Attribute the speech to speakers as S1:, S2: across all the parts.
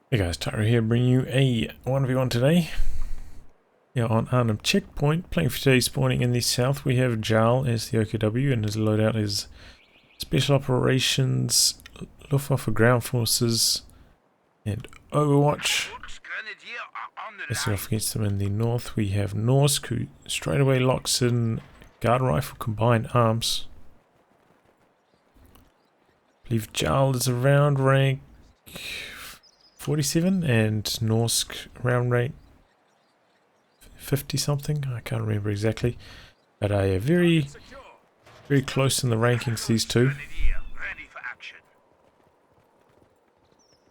S1: Hey guys, Tyro here, bringing you a 1v1 today. Yeah, on Arnhem checkpoint, playing for today, spawning in the south. We have Jarl as the OKW, and his loadout is Special Operations, Luftwaffe Ground Forces, and Overwatch. Facing off against them in the north, we have Norsk, who straight away locks in Guard Rifle Combined Arms. I believe Jarl is around rank 47 and Norsk around rank 50 something. I can't remember exactly, but very close in the rankings, these two,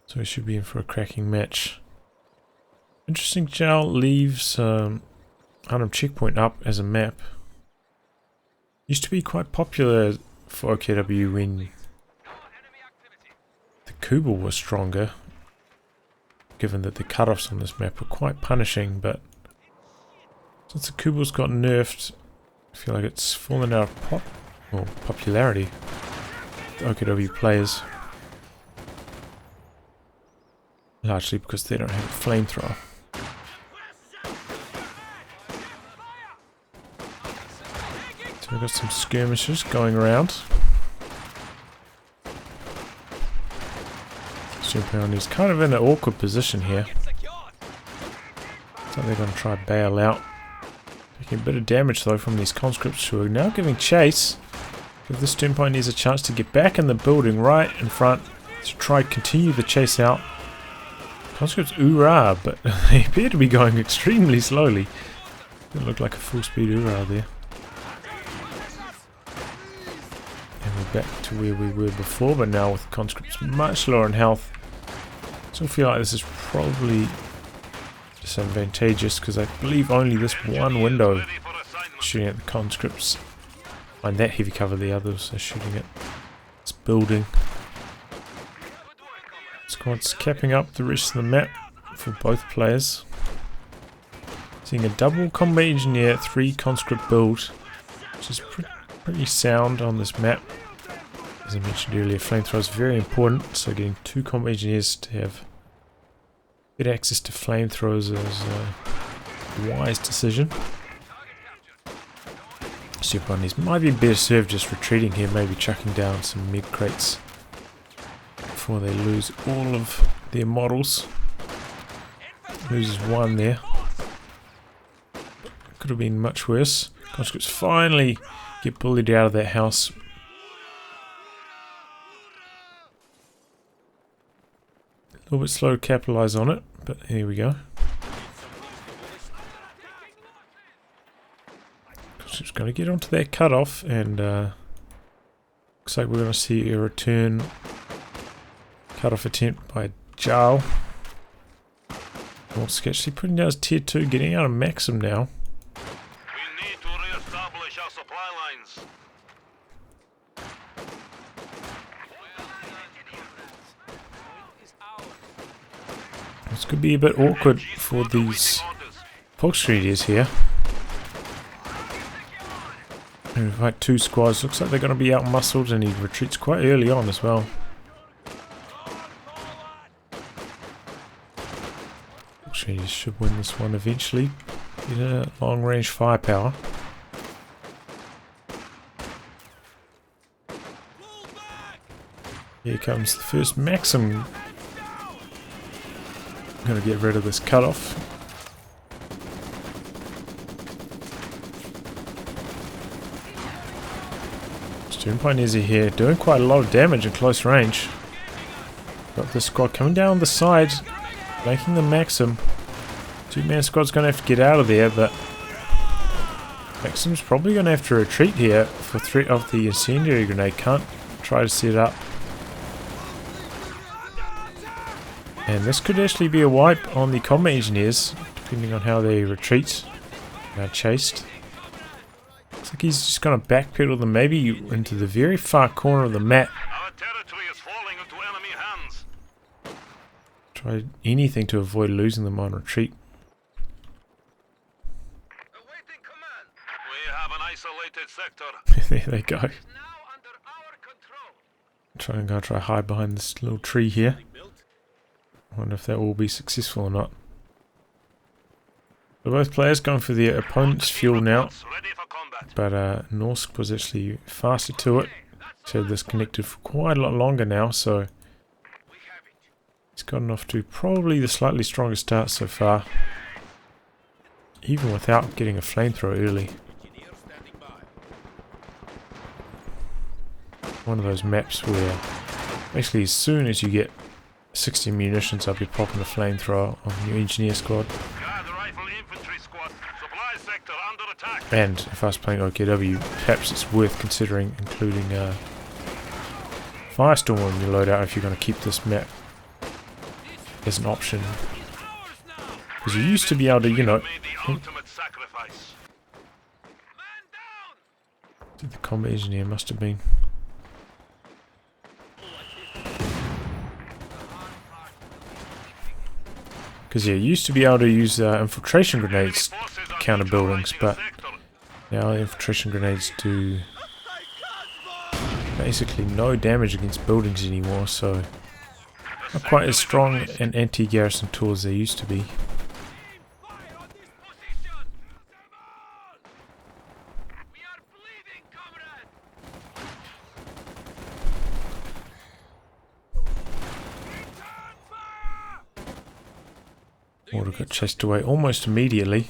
S1: so we should be in for a cracking match. Interesting, Jarl leaves Arnhem checkpoint up as a map. Used to be quite popular for OKW when the Kubel was stronger, given that the cutoffs on this map were quite punishing, but since the Kubel's got nerfed, I feel like it's fallen out of popularity with OKW players. Largely because they don't have a flamethrower. So we've got some skirmishes going around. He's kind of in an awkward position here. So they're going to try and bail out. Taking a bit of damage though from these conscripts, who are now giving chase. Give this Turnpike needs a chance to get back in the building right in front to try and continue the chase out. Conscripts hoorah, but they appear to be going extremely slowly. Doesn't look like a full speed hoorah there. And we're back to where we were before, but now with conscripts much lower in health. So I feel like this is probably disadvantageous because I believe only this one window is shooting at the conscripts. Find that heavy cover, the others are shooting at this building. Squad's capping up the rest of the map for both players. Seeing a double combat engineer, 3 conscript build, which is pretty sound on this map. As I mentioned earlier, flamethrower is very important, so getting 2 combat engineers to have good access to flamethrowers is a wise decision. Super Bunnies might be better served just retreating here, maybe chucking down some med crates before they lose all of their models. Loses 1 there. Could have been much worse. Conscripts finally get bullied out of that house. A little bit slow to capitalise on it, but here we go. Just going to get onto that cutoff, and looks like we're going to see a return cutoff attempt by Jarl. Norsk actually putting down his tier 2, getting out of Maxim now.
S2: We need to re-establish our supply lines.
S1: This could be a bit awkward for these Volksgrenadiers here. We've got 2 squads. Looks like they're going to be out-muscled, and he retreats quite early on as well. Volksgrenadiers should win this one eventually. Get a long-range firepower. Here comes the first Maxim. I'm going to get rid of this cutoff. Student Pioneers are here, doing quite a lot of damage in close range. Got this squad coming down the side, making the Maxim. 2-man squad's going to have to get out of there, but Maxim's probably going to have to retreat here for threat of the incendiary grenade. Can't try to set up. And this could actually be a wipe on the combat engineers, depending on how they retreat and are chased. Looks like he's just going to backpedal them maybe into the very far corner of the map.
S2: Our territory is falling into enemy hands.
S1: Try anything to avoid losing them on retreat.
S2: Awaiting command. We have an isolated sector.
S1: There they go.
S2: Now under our control.
S1: Try and hide behind this little tree here. Wonder if that will be successful or not. So both players going for their opponent's fuel now, but Norsk was actually faster to it. So this connected for quite a lot longer now, so he's gotten off to probably the slightly stronger start so far, even without getting a flamethrower early. One of those maps where basically as soon as you get 60 munitions up, you're popping a flamethrower on your engineer squad. And if I was playing OKW, perhaps it's worth considering including Firestorm on your loadout if you're going to keep this map as an option. Because you used to be able to, you know, the combat engineer must have been. Because yeah, you used to be able to use infiltration grenades to counter buildings, but now infiltration grenades do basically no damage against buildings anymore, so not quite as strong an anti-garrison tool as they used to be. Order got chased away almost immediately.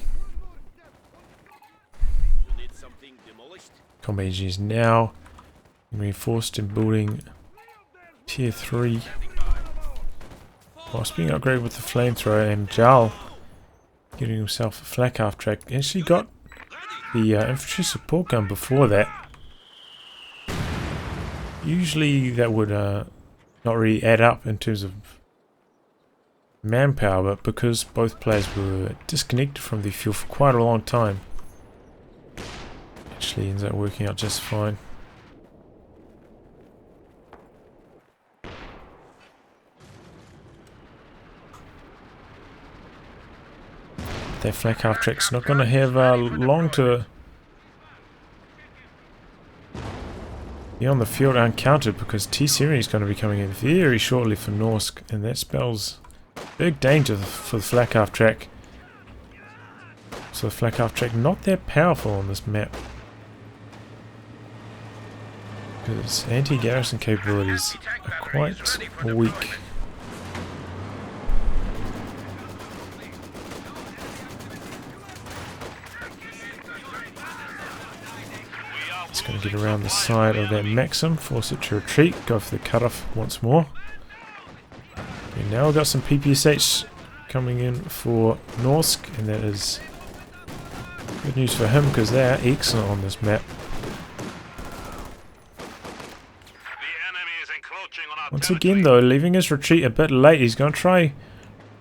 S1: Combat engineers now reinforced in building tier 3. Whilst being upgraded with the flamethrower, and Jarl getting himself a flak half track. Actually got the infantry support gun before that. Usually that would not really add up in terms of manpower, but because both players were disconnected from the fuel for quite a long time, actually ends up working out just fine. That flak half track's not going to have long to be on the field uncounted, because T-70 is going to be coming in very shortly for Norsk, and that spells big danger for the flak half track. So the flak half track not that powerful on this map, because its anti-garrison capabilities are quite weak. It's going to get around the side of that Maxim, force it to retreat, go for the cutoff once more. And now we've got some PPSH coming in for Norsk, and that is good news for him because they are excellent on this map. Once again though, leaving his retreat a bit late, he's going to try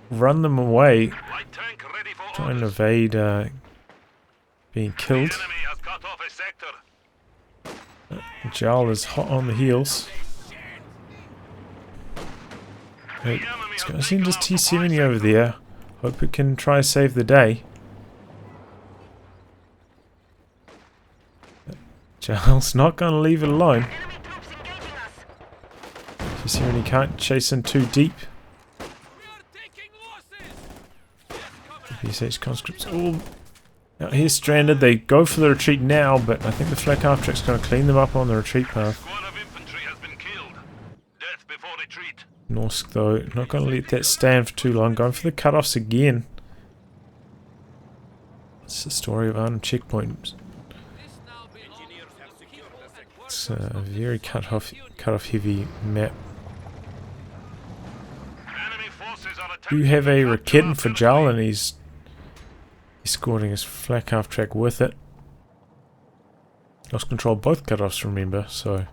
S1: run them away, try and evade being killed. Jarl is hot on the heels. It's going to send his T-70 over there. Hope it can try to save the day. Jarl's not going to leave it alone. T-70 can't chase in too deep. PSH conscripts all out here stranded. They go for the retreat now, but I think the flak half track's going to clean them up on the retreat path. Norsk though, not going to let that stand for too long, going for the cutoffs again. It's the story of Arnhem checkpoint. It's a very cut-off heavy map. Do have a Raketten for Jarl, and he's escorting his flak half track with it. Lost control both cutoffs, remember, so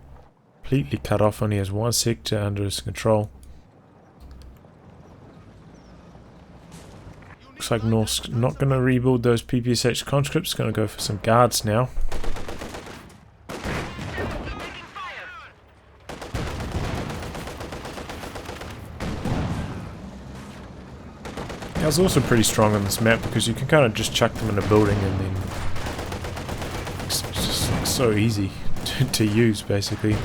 S1: completely cut off, only has one sector under his control. Looks like Norsk's not going to rebuild those PPSH conscripts, going to go for some guards now. It's also pretty strong on this map because you can kind of just chuck them in a building and then it's just like so easy to use basically.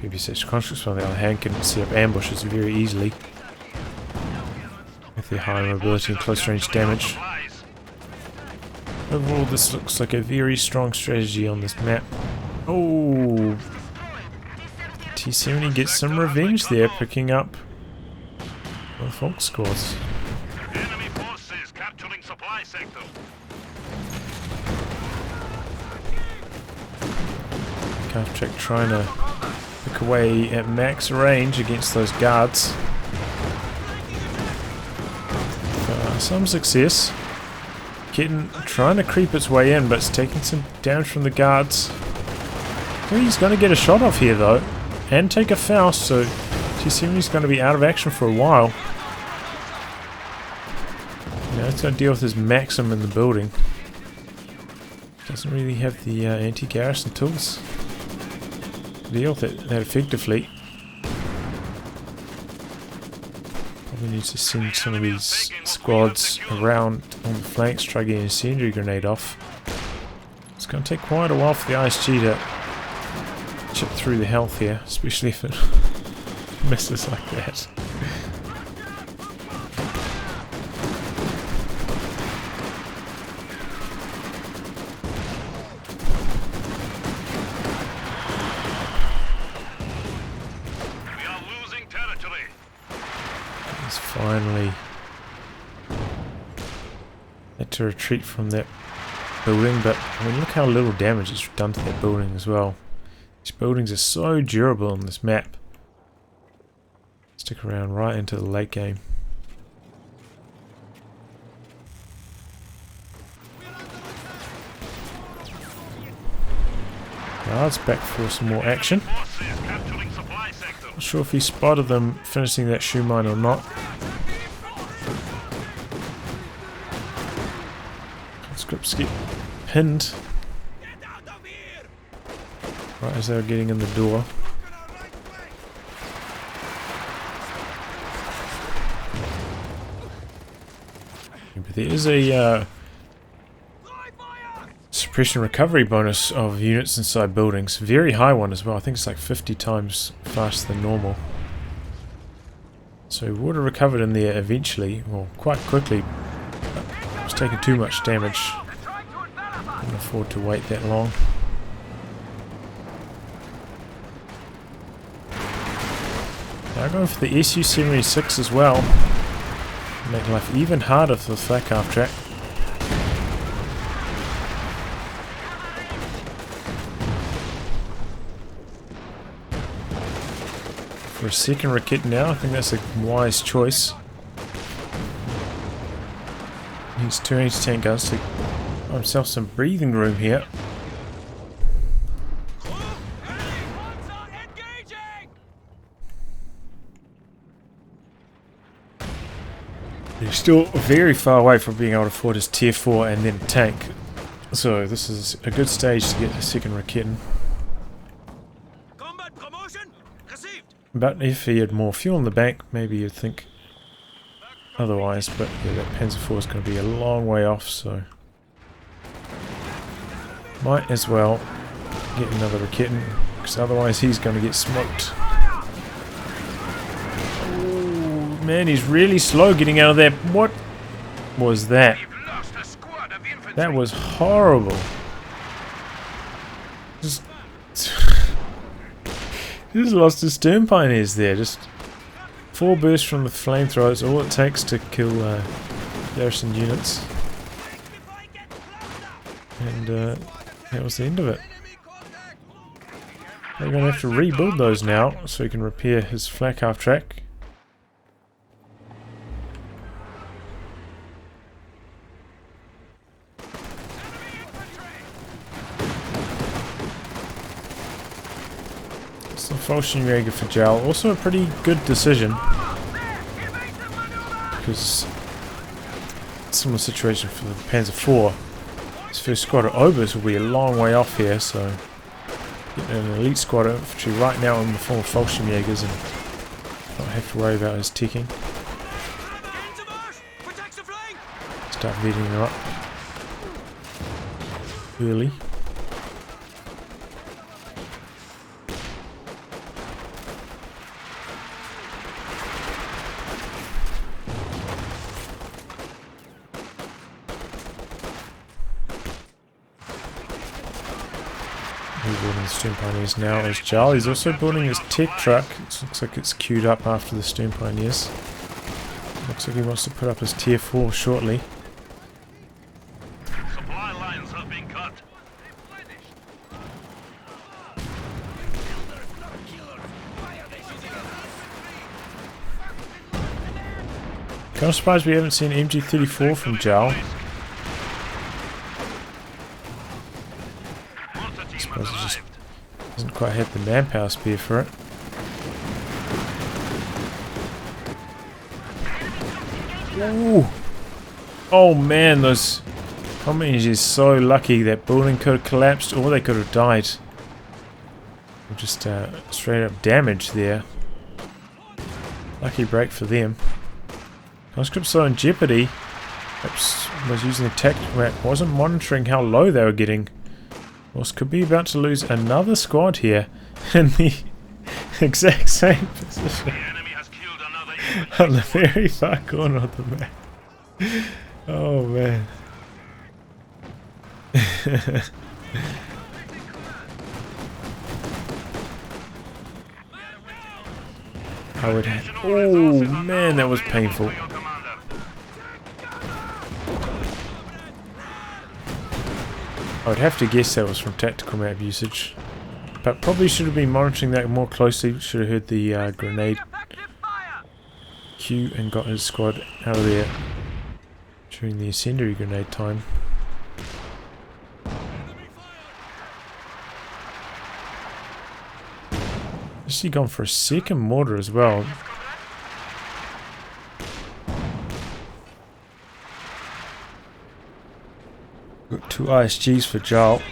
S1: BBSH conscripts, on the other hand, can set up ambushes very easily with their high mobility and close range damage. Overall, this looks like a very strong strategy on this map. Oh, T70 gets some revenge there, picking up the Folk squads.
S2: Enemy forces capturing supply sector.
S1: Counter-track trying to pick away at max range against those guards. Some success. Kitten trying to creep its way in, but it's taking some damage from the guards. He's going to get a shot off here though, and take a Faust, so T70's going to be out of action for a while. Now it's going to deal with his Maxim in the building. Doesn't really have the anti-garrison tools to deal with it that effectively. Probably needs to send some of these squads around on the flanks, try getting a incendiary grenade off. It's going to take quite a while for the ISG to chip through the health here, especially if it misses like that.
S2: We are losing territory.
S1: He's finally had to retreat from that building, but I mean, look how little damage it's done to that building as well. These buildings are so durable on this map. Stick around right into the late game. Now it's back for some more action.
S2: Forces capturing supply sector.
S1: Not sure if he spotted them finishing that shoe mine or not. Conscripts get pinned right as they were getting in the door. But there is a suppression recovery bonus of units inside buildings. Very high one as well. I think it's like 50 times faster than normal. So we would have recovered in there eventually, well, quite quickly. But it's taking too much damage. Can't afford to wait that long. Now going for the SU-76 as well. Make life even harder for the flak half track. For a second Rakit now, I think that's a wise choice. He's turning his tank guns to give himself some breathing room here. He's still very far away from being able to afford his tier 4 and then tank. So this is a good stage to get a second Rakitten.
S2: Combat promotion received.
S1: But if he had more fuel in the bank, maybe you'd think otherwise. But yeah, that Panzer IV is going to be a long way off, so might as well get another Rakitten, because otherwise he's going to get smoked. Man, he's really slow getting out of there. What was that? That was horrible. Just lost his stern pioneers there. Just 4 bursts from the flamethrowers, all it takes to kill garrison units. And that was the end of it. They're going to have to rebuild those now so he can repair his flak half track. Fallschirmjäger for Jarl, also a pretty good decision, because similar situation for the Panzer IV. His first squad of Obers will be a long way off here, so getting an elite squad of infantry right now in the form of Fallschirmjägers and not have to worry about his ticking. Start beating them up early. building the Stern Pioneers now is Jarl. He's also building his tech truck. It looks like it's queued up after the Stern Pioneers. Looks like he wants to put up his tier 4 shortly.
S2: Supply lines have been cut.
S1: Kind of surprised we haven't seen MG34 from Jarl. I suppose it just doesn't quite have the manpower speed for it. Ooh. Oh man, those commies is so lucky. That building could have collapsed or they could have died. Just straight up damage there. Lucky break for them. Conscript so in jeopardy. Perhaps was using the tactical map, wasn't monitoring how low they were getting. Norsk could be about to lose another squad here in the exact same position.
S2: The enemy has killed another
S1: On the very far corner of the map. Oh man. I would have. Oh man, that was painful. I would have to guess that was from tactical map usage. But probably should have been monitoring that more closely. Should have heard the grenade cue and got his squad out of there during the incendiary grenade time. Actually gone for a second mortar as well. Got 2 ISGs for Jarl.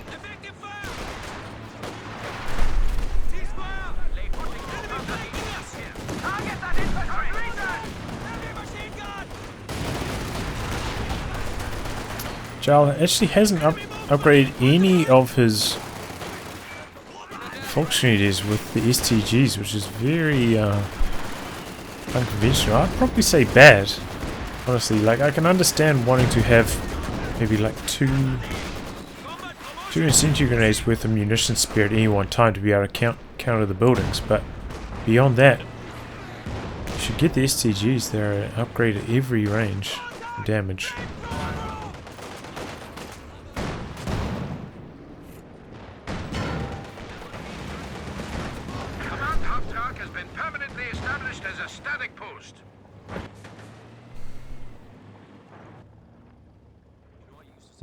S1: Jarl actually hasn't upgraded any of his functionalities with the STGs, which is very unconventional. I'd probably say bad, honestly. Like, I can understand wanting to have maybe like two incendiary grenades worth of munition spare at any one time to be able to counter the buildings, but beyond that, you should get the STGs. They're an upgrade at every range and damage.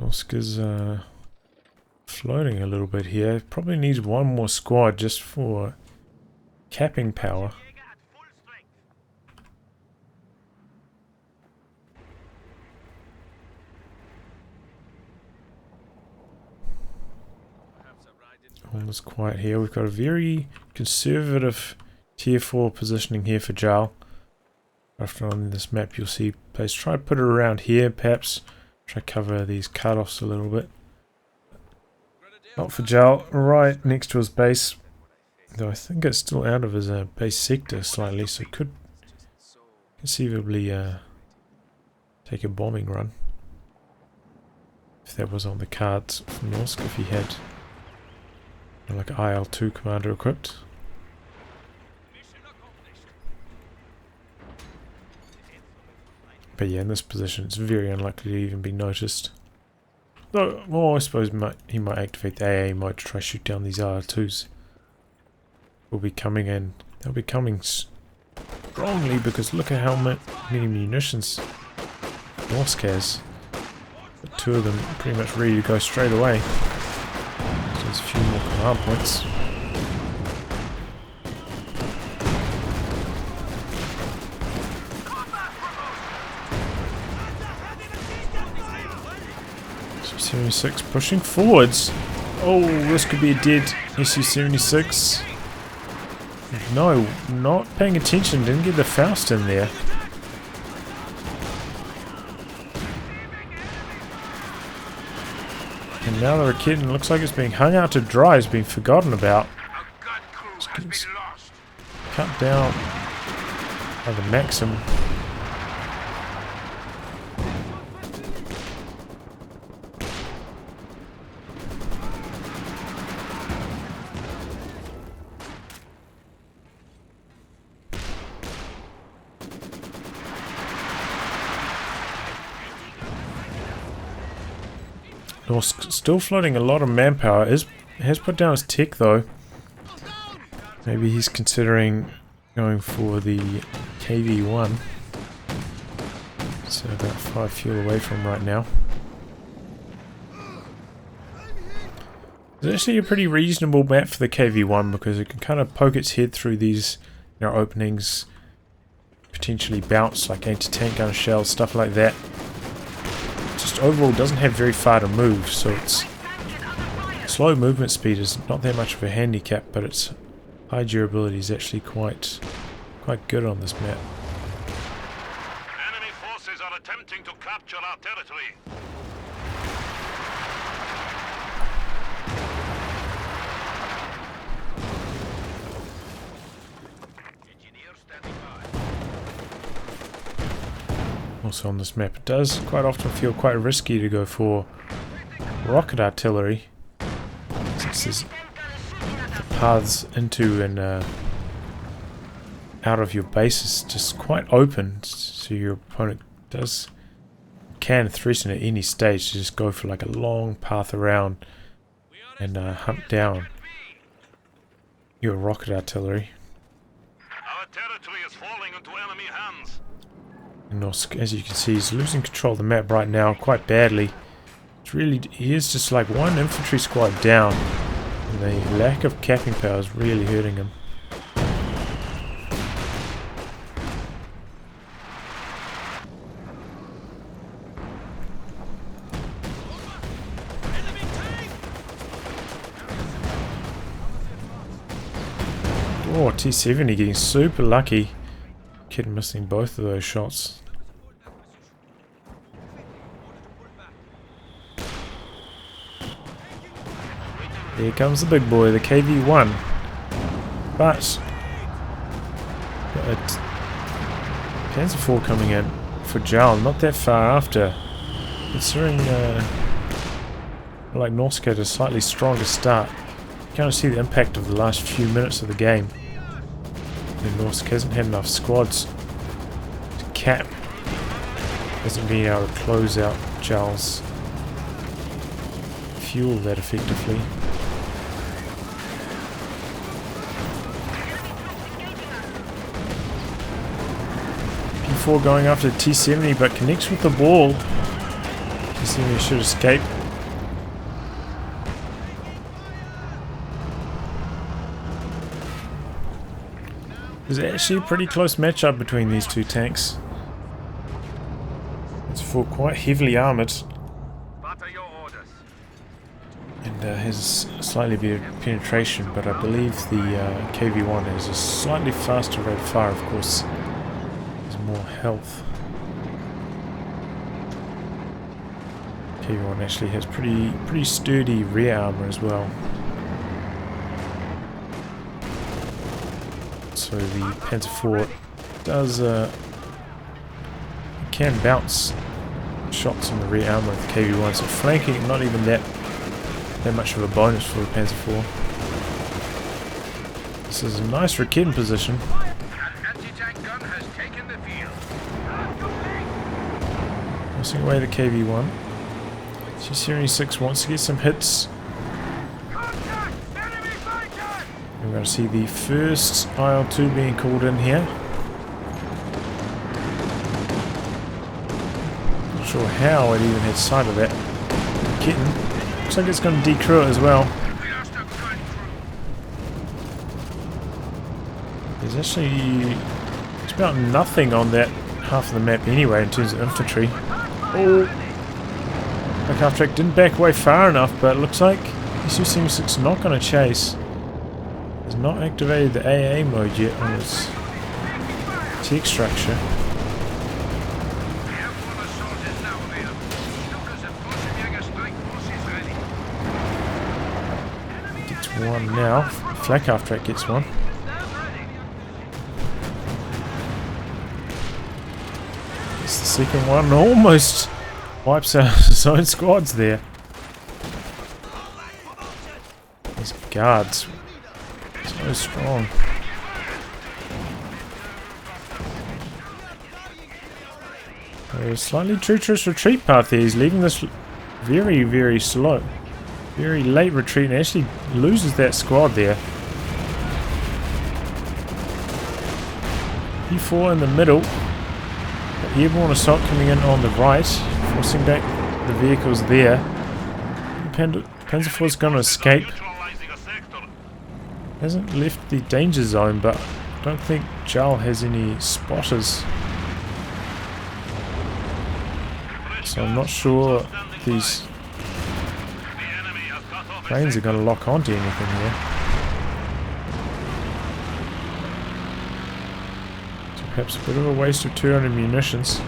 S1: Norsk is floating a little bit here. Probably needs one more squad just for capping power. Almost quiet here. We've got a very conservative tier 4 positioning here for Jarl. After on this map you'll see place. Try to put it around here perhaps. Try to cover these cutoffs a little bit. Not for Jarl, right next to his base. Though I think it's still out of his base sector slightly, so could conceivably take a bombing run. If that was on the cards from Norsk, if he had like an IL-2 commander equipped. But yeah, in this position it's very unlikely to even be noticed. Though, well, I suppose he might activate the AA mode to try to shoot down these IL-2s. Will be coming in. They'll be coming strongly because look at how many munitions Norsk has. But 2 of them pretty much ready to go straight away. So there's a few more command points. SU-76 pushing forwards. Oh, this could be a dead SU-76. No, not paying attention. Didn't get the Faust in there. And now the Raketen looks like it's being hung out to dry. It's been forgotten about. It's cut down by the Maxim. Norsk still floating a lot of manpower. Has put down his tech though. Maybe he's considering going for the KV1. So about 5 fuel away from right now. It's actually a pretty reasonable map for the KV1 because it can kind of poke its head through these openings, potentially bounce like anti-tank gun shells, stuff like that. Just overall doesn't have very far to move, so its slow movement speed is not that much of a handicap, but its high durability is actually quite good on this map.
S2: Enemy forces are attempting to capture our territory. Engineer standing by.
S1: Also on this map, it does quite often feel quite risky to go for rocket artillery, since the paths into and out of your base is just quite open, so your opponent can threaten at any stage to just go for like a long path around and hunt down your rocket artillery.
S2: Our territory is falling into enemy hands.
S1: Norsk, as you can see, is losing control of the map right now quite badly. He is just like one infantry squad down, and the lack of capping power is really hurting him. Oh, T70 getting super lucky. Kid missing both of those shots. Here comes the big boy, the KV1. But Panzer IV coming in for Jarl, not that far after. Considering like Norsk had a slightly stronger start. You kind of see the impact of the last few minutes of the game. And Norsk hasn't had enough squads to cap. Hasn't been able to close out Jarl's fuel that effectively. P4 going after T70 but connects with the ball. T70 should escape. There's actually a pretty close matchup between these two tanks. It's for quite heavily armoured and has slightly better penetration, but I believe the KV1 has a slightly faster rate of fire, of course. There's more health. KV1 actually has pretty sturdy rear armour as well. So the Panzer IV does can bounce shots on the rear armour of the KV1, so flanking not even that much of a bonus for the Panzer IV. This is a nice Raketen position. Forcing away the KV1. T-76 wants to get some hits. We're going to see the first IL-2 being called in here. Not sure how it even had sight of that kitten. Looks like it's going to decrew it as well. There's actually about nothing on that half of the map anyway in terms of infantry. Oh! The half track didn't back away far enough, but it looks like T-76 not going to chase. Has not activated the AA mode yet on its tech structure. Gets one now. Flak half track gets one. It's the second one. Almost wipes out his own squads there. These guards. So strong. A slightly treacherous retreat path here. He's leaving this very, very slow. Very late retreat, and actually loses that squad there. P4 in the middle. The airborne assault coming in on the right, forcing back the vehicles there. Panzer IV is going to escape. Hasn't left the danger zone, but I don't think Jarl has any spotters. So I'm not sure these planes are going to lock onto anything here. So perhaps a bit of a waste of 200 munitions.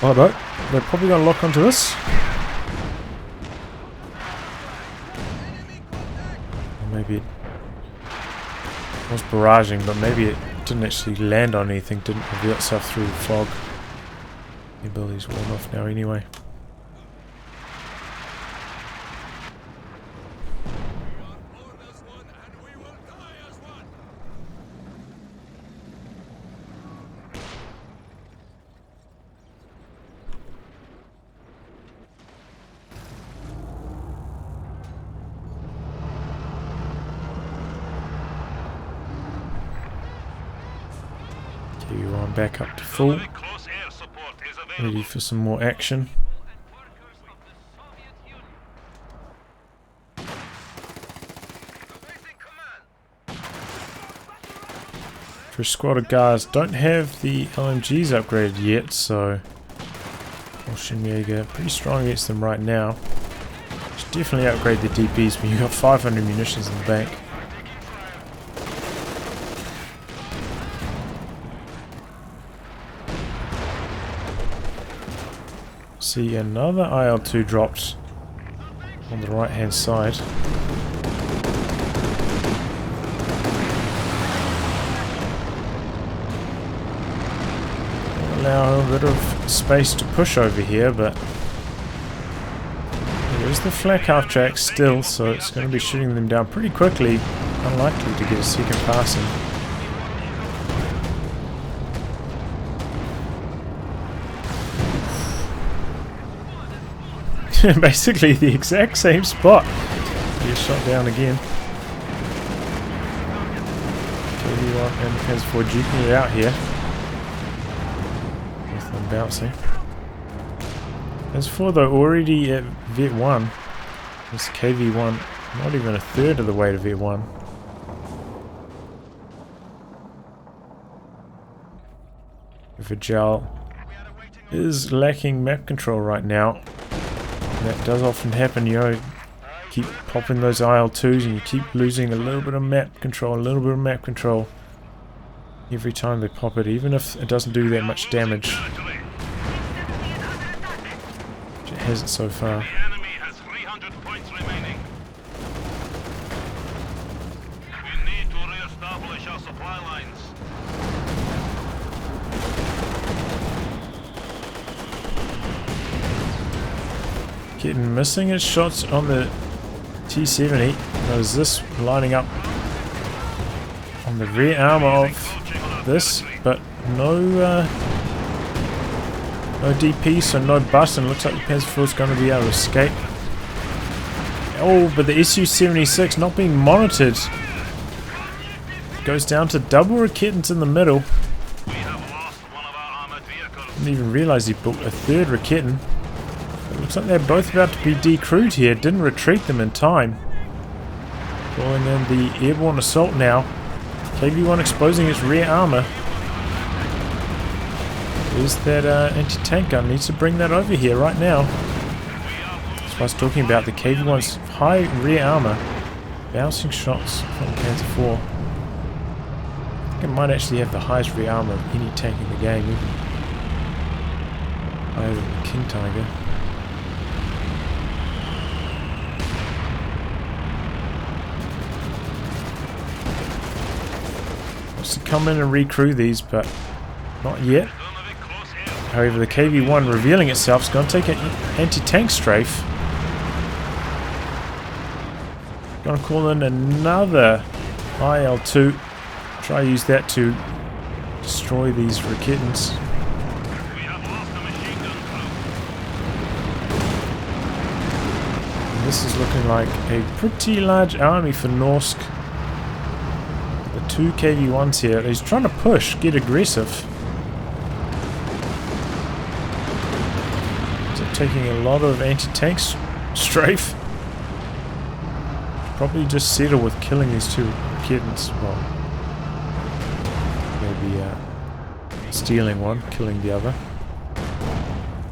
S1: Oh no, they're probably going to lock onto this. Or maybe it was barraging, but maybe it didn't actually land on anything, didn't reveal itself through the fog. The ability's worn off now anyway. KV1 back up to full. Ready for some more action. For a squad of guards, don't have the LMGs upgraded yet, so Jaeger pretty strong against them right now. Should definitely upgrade the DPs when you've got 500 munitions in the bank. See another IL-2 dropped on the right hand side. Allow a bit of space to push over here, but there is the flak half track still, so it's going to be shooting them down pretty quickly. Unlikely to get a second passing. Basically the exact same spot. Gets shot down again. KV1 and Panzer IV juking it out here. Both them bouncing. Panzer IV though already at Vet 1. This KV1 not even a third of the way to Vet 1. Jarl is lacking map control right now. That does often happen, you know, keep popping those IL-2s and you keep losing a little bit of map control, every time they pop it, even if it doesn't do that much damage. Which it hasn't so far. Getting missing his shots on the T-70. There's this lining up on the rear arm of this, but no DP, so no bust, and looks like the Panzer IV is going to be able to escape. Oh, but the Su-76 not being monitored. Goes down to double Raketens in the middle. Didn't even realize he booked a third Raketen. Looks like they're both about to be decrewed here. Didn't retreat them in time. Calling in the airborne assault now. KV1 exposing its rear armor. There's that anti-tank gun. Needs to bring that over here right now. That's what I was talking about. The KV1's high rear armor. Bouncing shots from Panzer IV. I think it might actually have the highest rear armor of any tank in the game. Even higher than the King Tiger. To come in and recrew these, but not yet. However, the KV1 revealing itself is going to take an anti-tank strafe. Going to call in another IL-2 Try use that to destroy these Raketans.
S2: We have lost a machine gun crew.
S1: And this is looking like a pretty large army for Norsk. The 2 KV-1s here. He's trying to push, get aggressive. So taking a lot of anti-tank strafe. Probably just settle with killing these 2 Raketans. Well, maybe stealing one, killing the other.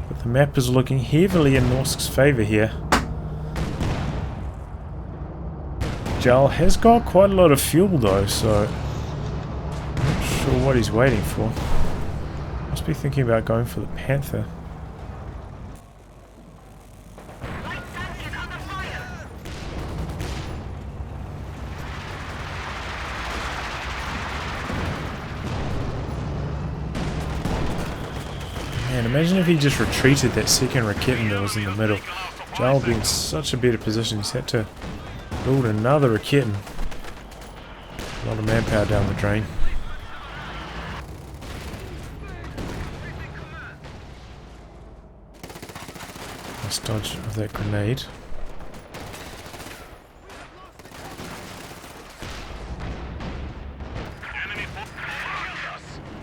S1: But the map is looking heavily in Norsk's favor here. Jarl has got quite a lot of fuel though, so I'm not sure what he's waiting for. Must be thinking about going for the Panther. Man, imagine if he just retreated that second Raketan that was in the middle. Jarl would be in such a better position. He's had to build another Raketan. A lot of manpower down the drain. Nice dodge of that grenade.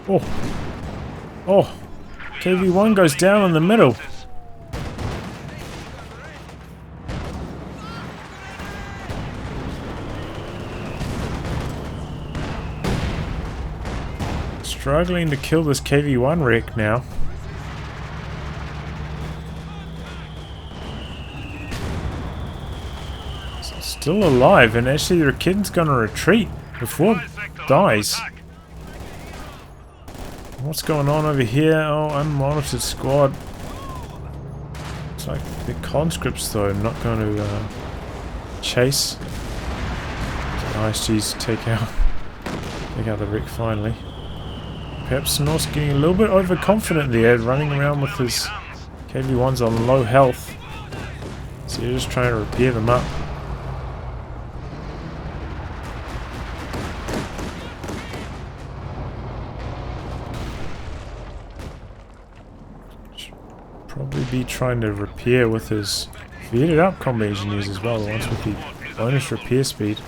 S1: Oh! Oh! KV-1 goes down in the middle. Struggling to kill this KV-1 wreck now. Still alive, and actually the Raketan's gonna retreat before it dies. What's going on over here? Oh, unmonitored squad. Looks like the conscripts though not going to chase. ISGs take out the wreck finally. Perhaps Norsk getting a little bit overconfident there, running around with his KV-1s on low health. So you're just trying to repair them up. Probably be trying to repair with his veered up combat engineers as well, the ones with the bonus repair speed.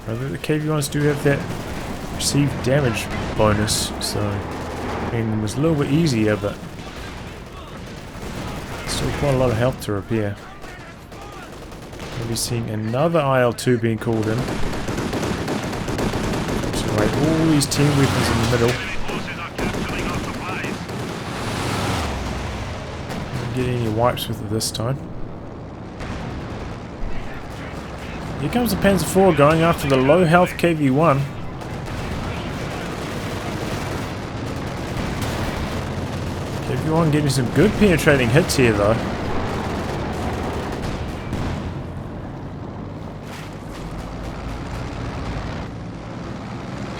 S1: Rather, the KV-1s do have that received damage bonus, so getting them was a little bit easier, but still quite a lot of health to repair. We'll be seeing another IL-2 being called in. So right, all these team weapons in the middle. Get any wipes with it this time. Here comes the Panzer IV going after the low health KV-1. KV-1 getting some good penetrating hits here though.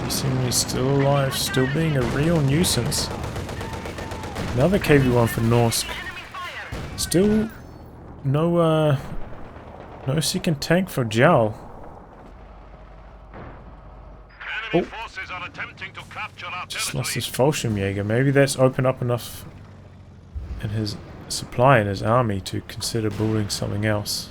S1: He's seemingly still alive, still being a real nuisance. Another KV-1 for Norsk. Still no second tank for Jarl. Oh, just lost his Fallschirmjäger. Maybe that's opened up enough in his supply in his army to consider building something else.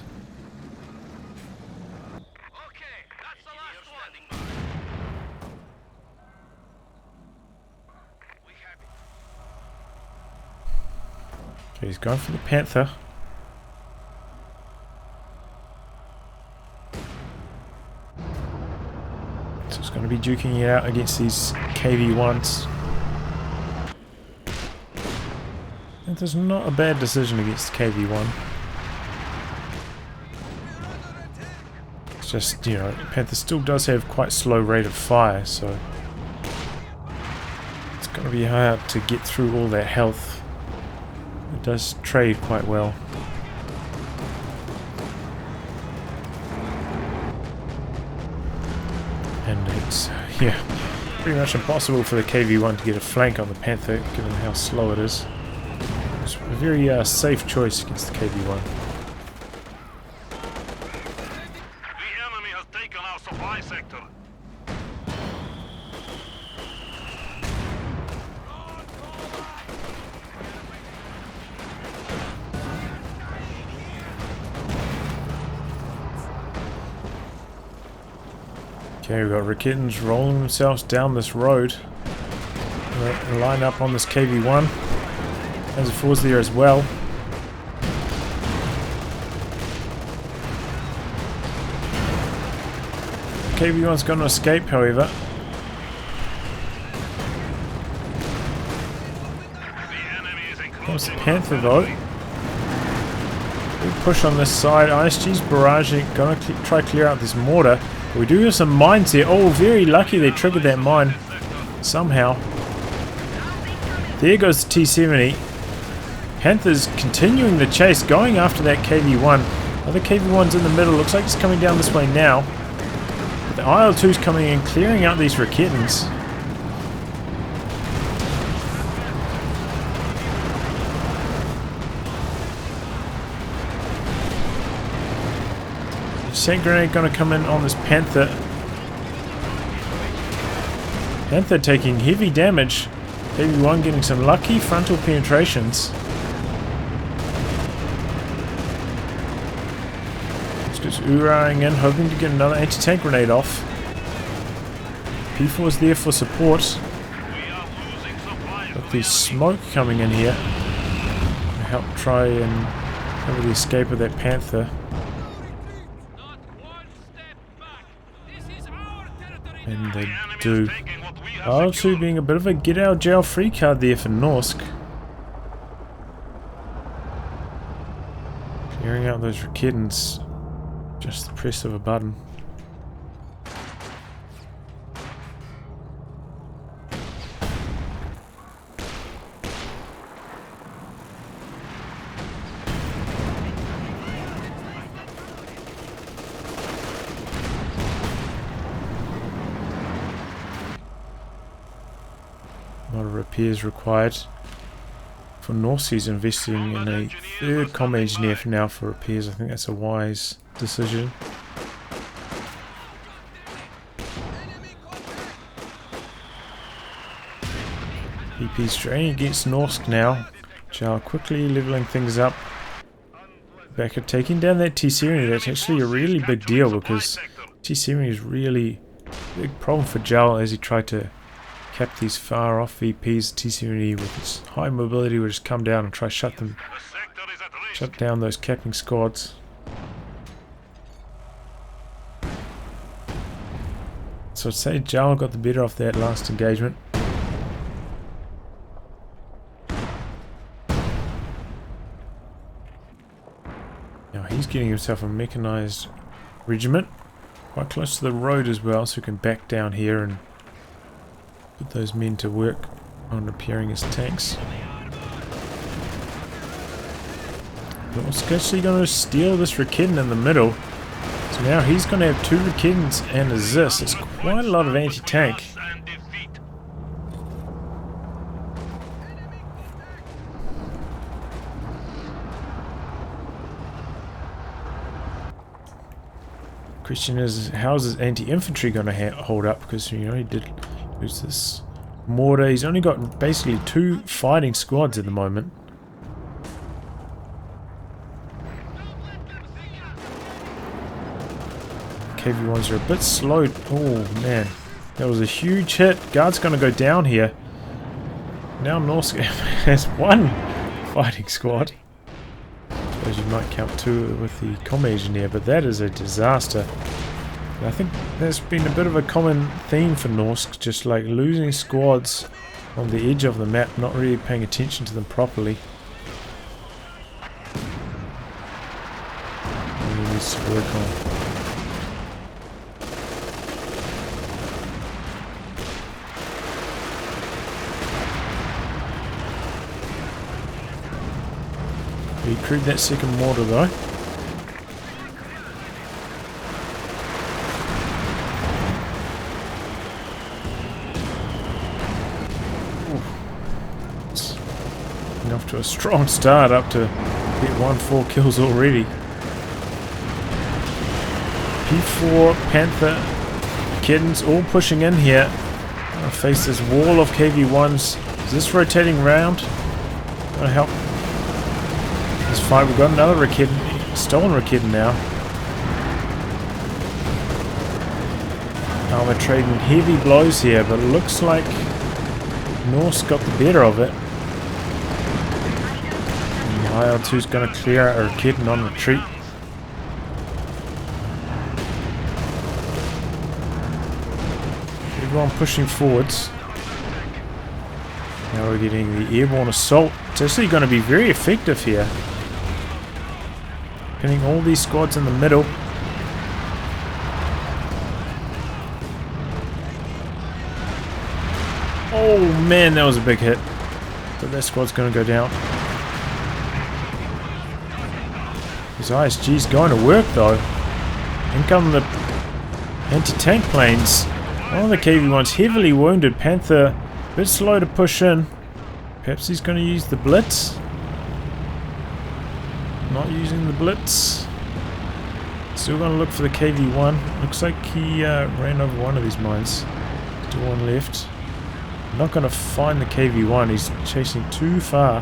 S1: Okay, he's going for the Panther. So he's going to be duking it out against these KV-1s. That is not a bad decision against the KV-1. It's just, you know, Panther still does have quite slow rate of fire, so it's going to be hard to get through all that health. It does trade quite well. And it's, yeah, pretty much impossible for the KV-1 to get a flank on the Panther, given how slow it is. It's a very safe choice against the KV-1.
S2: The enemy has taken our supply sector.
S1: Okay, we've got Rakitans rolling themselves down this road. They'll line up on this KV-1. There's a force there as well. KV-1's going to escape, however. Comes the Panther though. Big push on this side. ISG's barraging. Going to try clear out this mortar. But we do have some mines here. Oh, very lucky they triggered that mine. Somehow. There goes the T-70. Panther's continuing the chase, going after that KV-1. Other KV-1's in the middle. Looks like it's coming down this way now. But the IL-2's coming in, clearing out these Rakitans. Sand grenade going to come in on this Panther. Panther taking heavy damage. KV-1 getting some lucky frontal penetrations. Just Uraing in, hoping to get another anti-tank grenade off. P4 is there for support. Got the smoke coming in here. Help try and cover the escape of that Panther. And they do. IL-2 being a bit of a get out of jail free card there for Norsk. Clearing out those Rakitans. Just the press of a button. A lot of repairs required. For Norsk, he's investing in a third comm engineer for now for repairs. I think that's a wise decision. EP straining against Norsk now. Jarl quickly leveling things up. Back at taking down that T-70. That's actually a really big deal because T-70 is really a big problem for Jarl as he tried to cap these far off VPs. T-70 with its high mobility will just come down and try shut down those capping squads. So I'd say Jarl got the better of that last engagement. Now he's getting himself a mechanized regiment quite close to the road as well, so he can back down here and put those men to work on repairing his tanks. Norsk actually going to steal this Rakitan in the middle. So now he's going to have 2 Rakitans and a Zis. It's quite a lot of anti-tank. Question is, how is his anti-infantry going to hold up? Because, you know, he did lose this mortar. He's only got basically 2 fighting squads at the moment. KV-1s are a bit slow. Oh man, that was a huge hit. Guard's going to go down here. Now Norsk has 1 fighting squad. I suppose you might count 2 with the comm engineer, but that is a disaster. I think that's been a bit of a common theme for Norsk, just like losing squads on the edge of the map, not really paying attention to them properly. He needs to work on. Recruit that second mortar though. Off to a strong start, up to get 4 kills already. P4, Panther, Kittens all pushing in here. Gonna face this wall of KV-1s. Is this rotating round? Gonna help this fight. We've got another Rakitan, stolen Rakitan now. Armor trading heavy blows here, but it looks like Norsk got the better of it. And IL-2's going to clear out a kid and on retreat. Everyone pushing forwards. Now we're getting the airborne assault. It's actually going to be very effective here. Pinning all these squads in the middle. Oh man, that was a big hit. But that squad's going to go down. His ISG's going to work though. In come the anti-tank planes. One of the KV-1's heavily wounded. Panther a bit slow to push in. Perhaps he's going to use the blitz. Not using the blitz. Still going to look for the KV-1. Looks like he ran over one of these mines. Still one left. Not going to find the KV-1. He's chasing too far.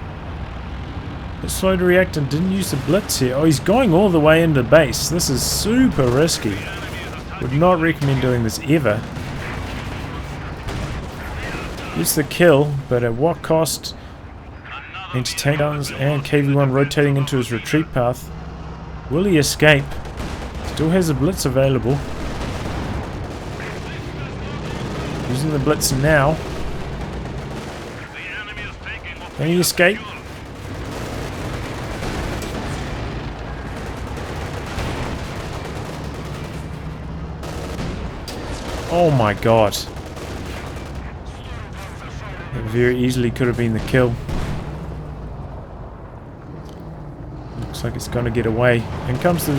S1: Bit slow to react and didn't use the blitz here. Oh, he's going all the way into base. This is super risky. Would not recommend doing this ever. Gets the kill, but at what cost? Anti-tank guns and KV-1 rotating into his retreat path. Will he escape? Still has a blitz available. Using the blitz now. Can he escape? Oh my god. That very easily could have been the kill. Looks like it's going to get away. In comes the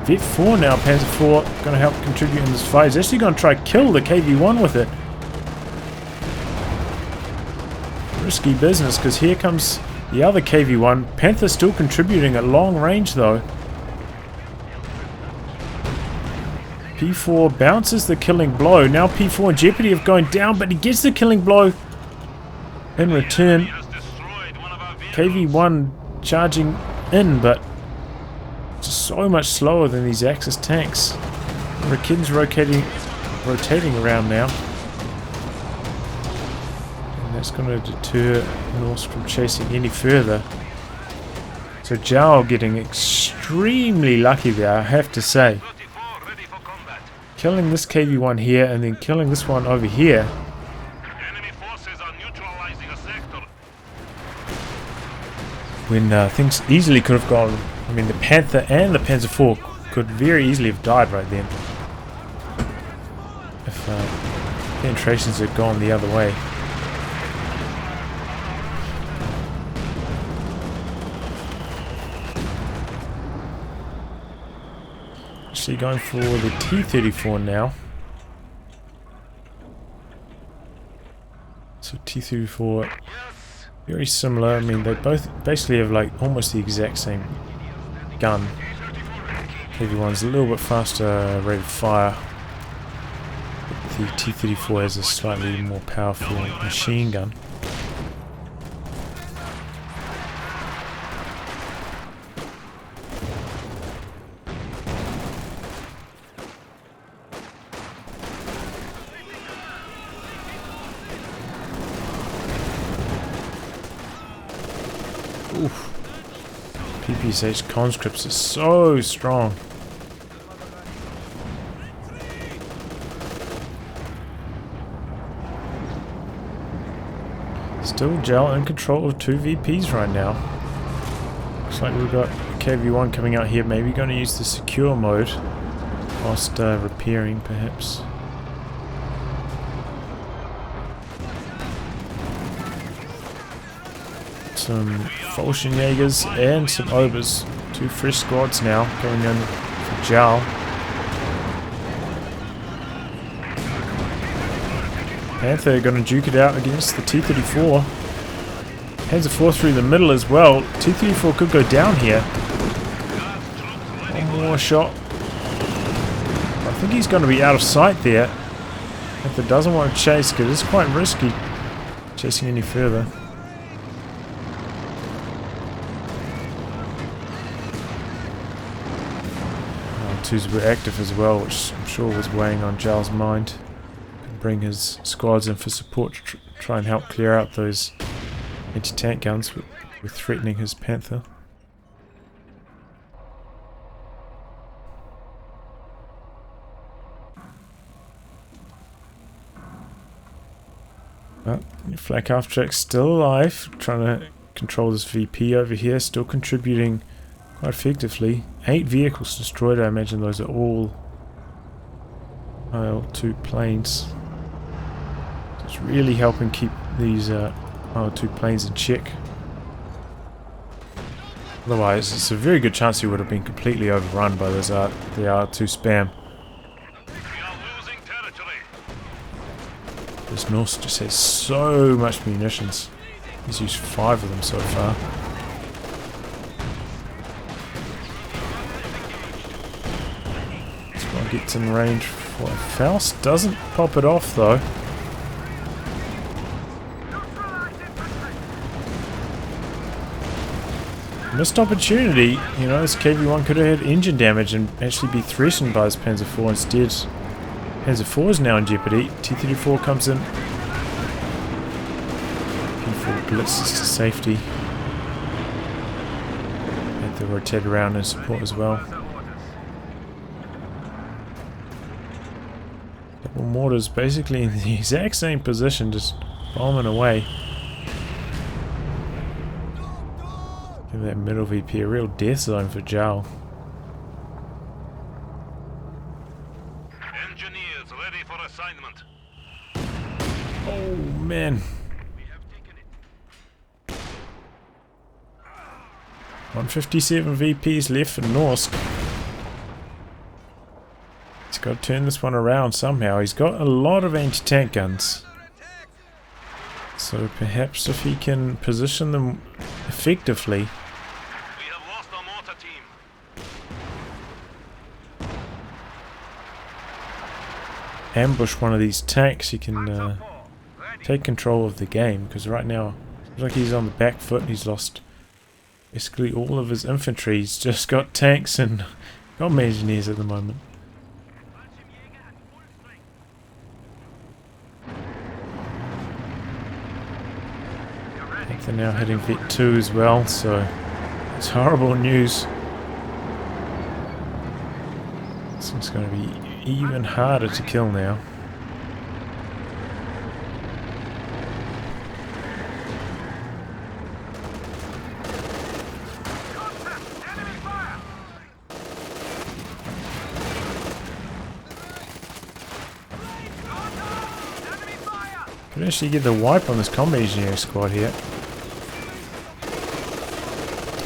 S1: Vet 4 now. Panzer 4 going to help contribute in this fight. He's actually going to try to kill the KV-1 with it. Risky business, because here comes the other KV-1. Panther still contributing at long range though. P4 bounces the killing blow. Now P4 in jeopardy of going down, but he gets the killing blow in return. KV-1 charging in, but just so much slower than these Axis tanks. Rakid's rotating around now. And that's going to deter Norsk from chasing any further. So Jarl getting extremely lucky there, I have to say. Killing this KV-1 here and then killing this one over here. When things easily could have gone, I mean the Panther and the Panzer 4 could very easily have died right then. If penetrations had gone the other way. Actually going for the T-34 now. So T-34, very similar. I mean, they both basically have like almost the exact same gun. KV-1's a little bit faster rate of fire. But the T-34 has a slightly more powerful machine gun. Oof. PPSH conscripts are so strong. Still Jarl in control of 2 VPs right now. Looks like we've got KV-1 coming out here, maybe going to use the secure mode whilst repairing perhaps. Some Fallschirmjägers and some Obers. 2 fresh squads now going in for Jarl. Panther going to duke it out against the T-34. Panzer 4 through the middle as well. T-34 could go down here. One more shot. I think he's going to be out of sight there. Panther doesn't want to chase because it's quite risky chasing any further. COH2s were active as well, which I'm sure was weighing on Jarl's mind. Bring his squads in for support to try and help clear out those anti-tank guns with threatening his Panther. Well, Flak Half-Track's still alive, trying to control this VP over here, still contributing quite effectively. 8 vehicles destroyed. I imagine those are all IL-2 planes. So it's really helping keep these IL-2 planes in check. Otherwise, it's a very good chance he would have been completely overrun by those the IL-2 spam. This Norsk just has so much munitions. He's used 5 of them so far. This one gets in range for Faust. Doesn't pop it off though. Missed opportunity. You know, this KV-1 could have had engine damage and actually be threatened by this Panzer IV instead. Panzer IV is now in jeopardy. T-34 comes in. P4 blitzes to safety. And they rotate around in support as well. Double mortars basically in the exact same position, just bombing away. Give that middle VP a real death zone for Jarl. Oh man. 157 VPs left for Norsk. He's got to turn this one around somehow. He's got a lot of anti-tank guns. So perhaps if he can position them effectively. Ambush one of these tanks, he can take control of the game, because right now it looks like he's on the back foot. He's lost basically all of his infantry. He's just got tanks and got engineers at the moment. I think they're now hitting Vet 2 as well, so it's horrible news. This one's going to be even harder to kill now. Could actually get the wipe on this combat engineering squad here.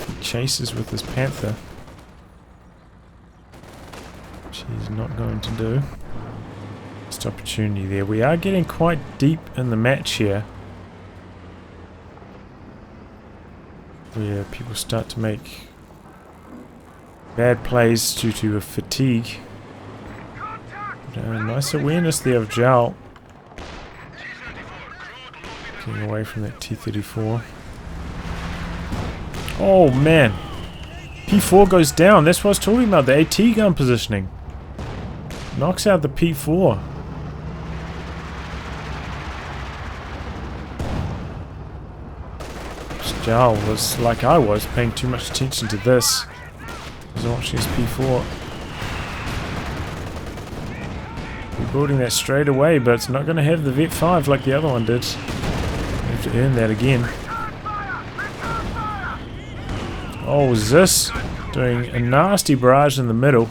S1: He chases with his Panther. He's not going to do. Missed opportunity there. We are getting quite deep in the match here, where people start to make bad plays due to a fatigue. But, nice awareness there of Jarl. Getting away from that T-34. Oh man! P4 goes down. That's what I was talking about. The AT gun positioning. Knocks out the P4. Jarl was, like I was, paying too much attention to this. I was watching his P4. Rebuilding that straight away, but it's not going to have the Vet 5 like the other one did. You have to earn that again. Oh, Zis doing a nasty barrage in the middle.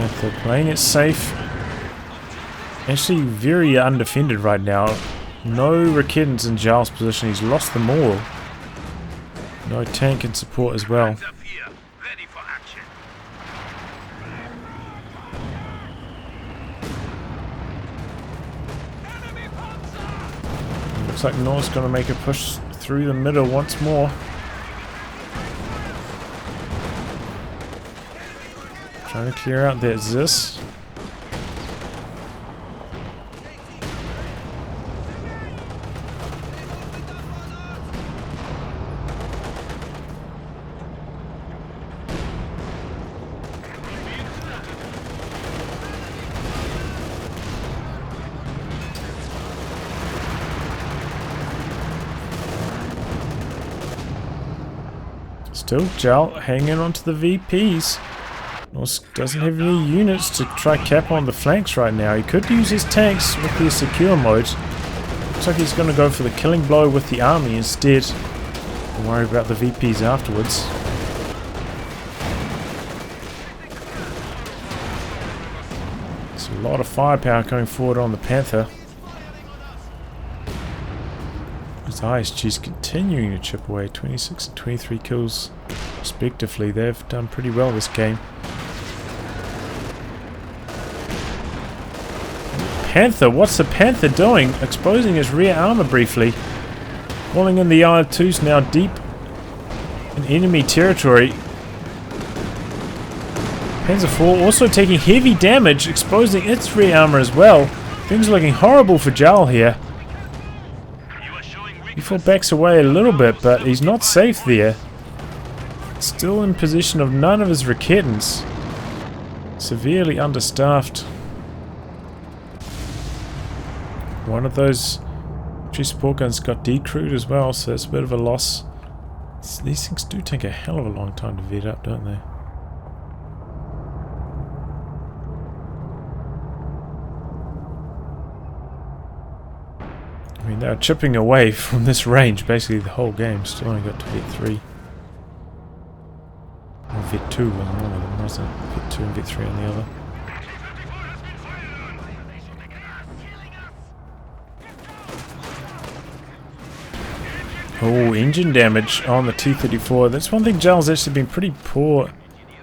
S1: If they're playing it safe. Actually very undefended right now. No Raketans in Jarl's position. He's lost them all. No tank and support as well. Looks like Norsk's going to make a push through the middle once more. Trying to clear out that Zis. Still, Jarl hanging on to the VPs. Norsk doesn't have any units to try cap on the flanks right now. He could use his tanks with the secure mode. Looks like he's going to go for the killing blow with the army instead. Don't worry about the VPs afterwards. There's a lot of firepower going forward on the Panther. His ISG's continuing to chip away, 26 and 23 kills respectively. They've done pretty well this game. Panther, what's the Panther doing? Exposing his rear armor briefly. Calling in the IR2s now deep in enemy territory. Panzer IV also taking heavy damage, exposing its rear armor as well. Things are looking horrible for Jarl here. He backs away a little bit, but he's not safe there. Still in possession of none of his Raketens. Severely understaffed. One of those 3 support guns got decrewed as well, so that's a bit of a loss. These things do take a hell of a long time to vet up, don't they? I mean, they're chipping away from this range basically the whole game. Still only got to Vet 3. Or Vet 2 on one of them, wasn't it? Vet 2 and Vet 3 on the other. Oh, engine damage on the T-34. That's one thing Jarl's actually been pretty poor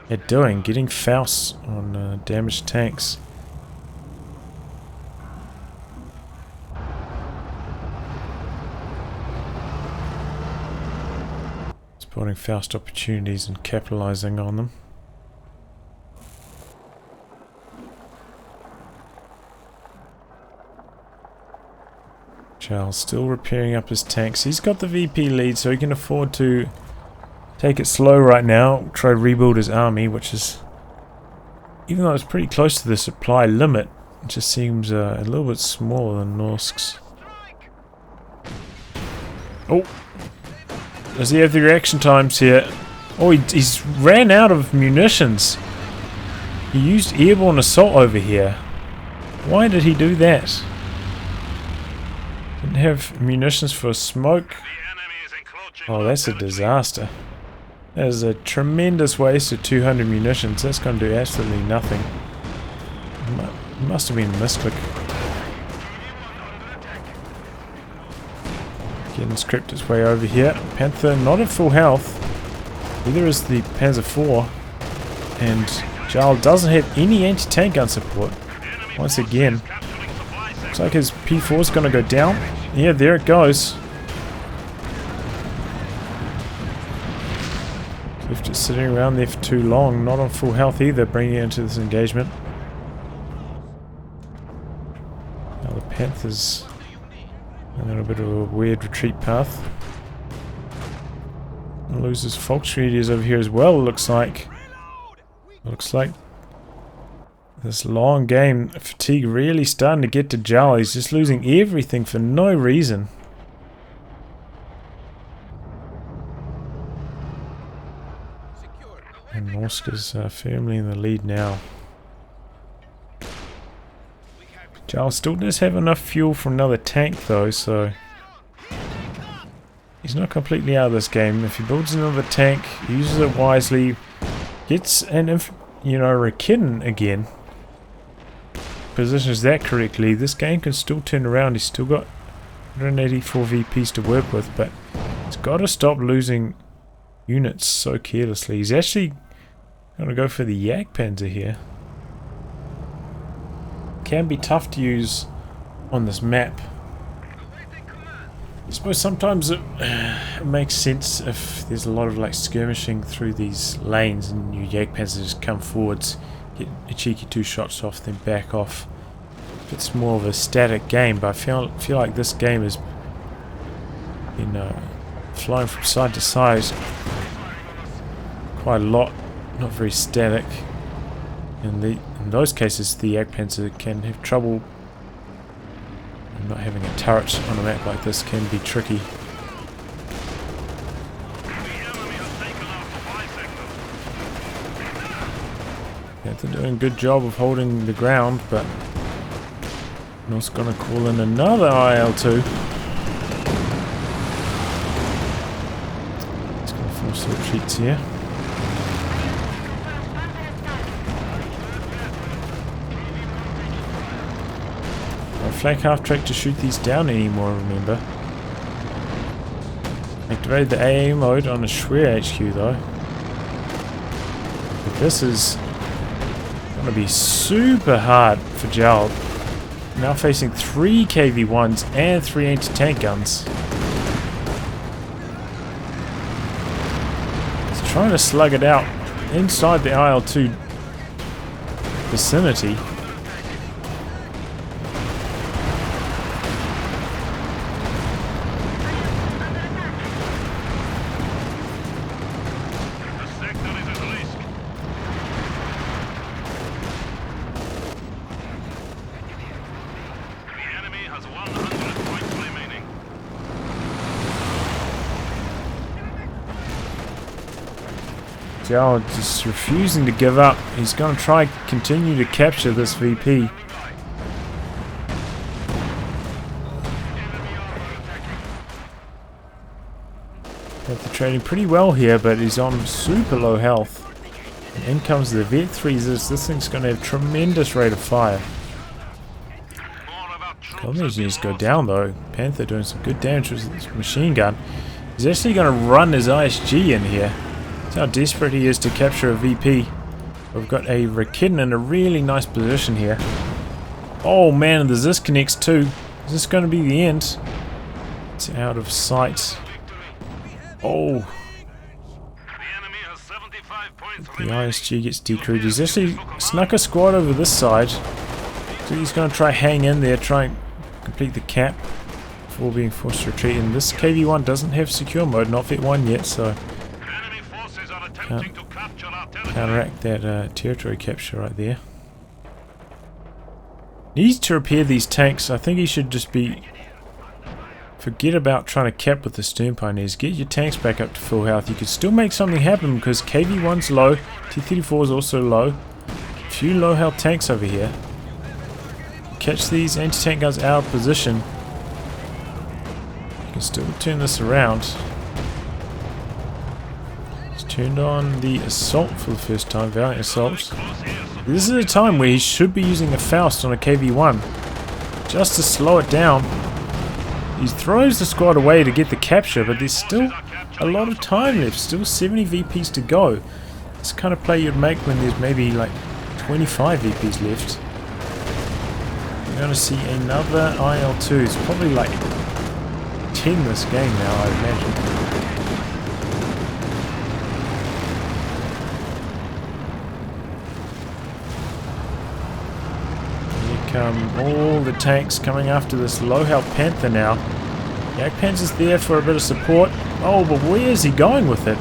S1: at doing, getting Faust on damaged tanks. Spotting Faust opportunities and capitalizing on them. Jarl's still repairing up his tanks. He's got the VP lead, so he can afford to take it slow right now. Try to rebuild his army, which is, even though it's pretty close to the supply limit, it just seems a little bit smaller than Norsk's. Oh! Does he have the reaction times here? Oh, he's ran out of munitions. He used airborne assault over here. Why did he do that? Didn't have munitions for smoke. Oh, that's a disaster. That is a tremendous waste of 200 munitions. That's going to do absolutely nothing. It must have been a misclick. Getting script its way over here. Panther not at full health. Neither is the Panzer IV. And Jarl doesn't have any anti-tank gun support. Once again. Looks like his P4 is going to go down. Yeah, there it goes. Left it sitting around there for too long. Not on full health either, bringing it into this engagement. Now the Panthers on a little bit of a weird retreat path. Loses Volksradius over here as well, looks like. Looks like this long game fatigue really starting to get to Jarl. He's just losing everything for no reason. And Norsk is firmly in the lead now. Jarl still does have enough fuel for another tank though, so he's not completely out of this game. If he builds another tank, uses it wisely, gets an Raketen again, positions that correctly, this game can still turn around. He's still got 184 VPs to work with, but he's got to stop losing units so carelessly. He's actually going to go for the Yak Panzer here. Can be tough to use on this map. I suppose sometimes it makes sense if there's a lot of like skirmishing through these lanes and your Yak Panzers just come forwards. get a cheeky 2 shots off, then back off. It's more of a static game, but I feel like this game has been flying from side to side quite a lot, not very static. In those cases, the Jagdpanzer can have trouble. And not having a turret on a map like this can be tricky. Yeah, they're doing a good job of holding the ground, but Norsk gonna call in another IL-2. It's gonna force the retreats here. Flank half-track to shoot these down anymore, remember. Activated the AA mode on a Schwer HQ though. But this is going to be super hard for Jarl. Now facing 3 KV-1s and 3 anti-tank guns. He's trying to slug it out inside the IL-2 vicinity. Jarl just refusing to give up. He's going to try continue to capture this VP. They're trading pretty well here, but he's on super low health. And in comes the Vet 3s. This thing's going to have tremendous rate of fire. Colony needs to go down though. Panther doing some good damage with this machine gun. He's actually going to run his ISG in here. That's how desperate he is to capture a VP. We've got a Rakitten in a really nice position here. Oh man, the Zis connects too. Is this going to be the end? It's out of sight. Oh. The ISG gets decrewed. He's actually snuck a squad over this side. So he's going to try hang in there, try and complete the cap before being forced to retreat. And this KV-1 doesn't have secure mode, not Vet 1 yet, so can't counteract that territory capture right there. Needs to repair these tanks. I think he should just be... Forget about trying to cap with the Stern Pioneers. Get your tanks back up to full health. You could still make something happen because KV-1's low, T-34 is also low. A few low health tanks over here. Catch these anti-tank guns out of position. You can still turn this around. Turned on the assault for the first time, Valiant Assault. This is a time where he should be using a Faust on a KV-1 just to slow it down. He throws the squad away to get the capture, but there's still a lot of time left, still 70 VPs to go. This kind of play you'd make when there's maybe like 25 VPs left. We're going to see another IL-2. It's probably like 10 this game now, I imagine. Come all the tanks coming after this low health Panther now. Jagdpanzer's there for a bit of support. Oh, but where is he going with it?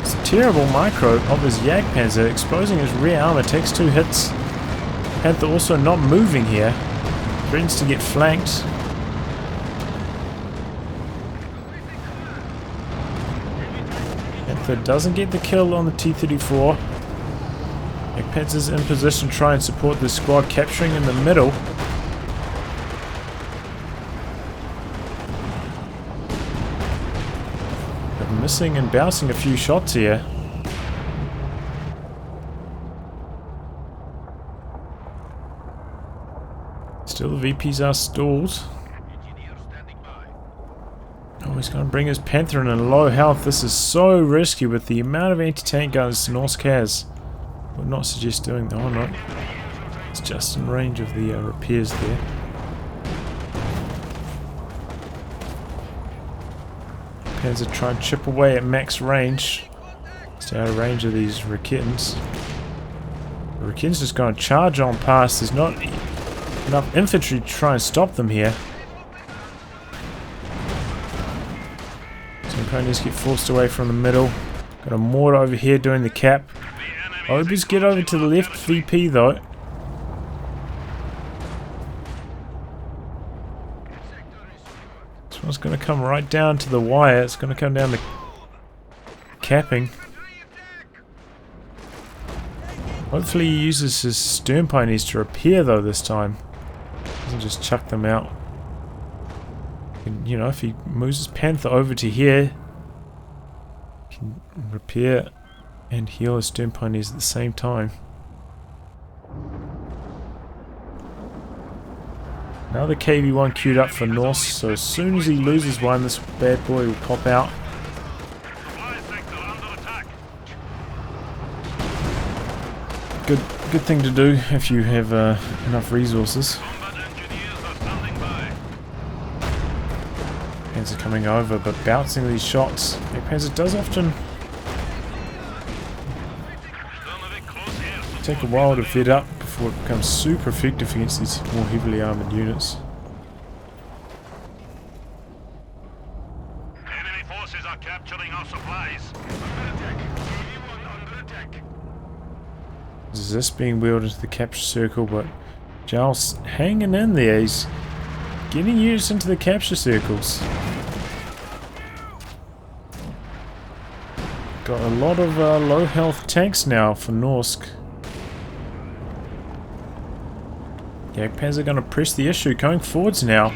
S1: It's a terrible micro of his Jagdpanzer, exposing his rear armor. Takes 2 hits. Panther also not moving here. Threatens to get flanked. Panther doesn't get the kill on the T-34. Jagdpanzer's in position to try and support the squad, capturing in the middle. But missing and bouncing a few shots here. Still the VPs are stalled. Oh, he's going to bring his Panther in a low health. This is so risky with the amount of anti-tank guns Norsk has. Would not suggest doing that. Oh no, it's just in range of the repairs there. Panzer try and chip away at max range. It's out of range of these Rakittens. Rakin's just going to charge on past. There's not enough infantry to try and stop them here. So Ponies get forced away from the middle. Got a mortar over here doing the cap. Obers get over to the left VP though. This one's going to come right down to the wire. It's going to come down the capping. Hopefully he uses his stern ponies to repair though this time. Doesn't just chuck them out. And, you know, if he moves his panther over to here, he can repair and heal his stern ponies at the same time. Now the KV-1 queued up for Norsk, so as soon as he loses one, this bad boy will pop out. Good thing to do if you have enough resources. Panzer coming over, but bouncing these shots. Panzer does often take a while to fit up before it becomes super effective against these more heavily armoured units.
S2: Enemy forces are capturing our supplies.
S1: There's this being wheeled into the capture circle, but Jarl's hanging in there. He's getting units into the capture circles. Got a lot of low health tanks now for Norsk. Jagdpanzer are going to press the issue, going forwards now.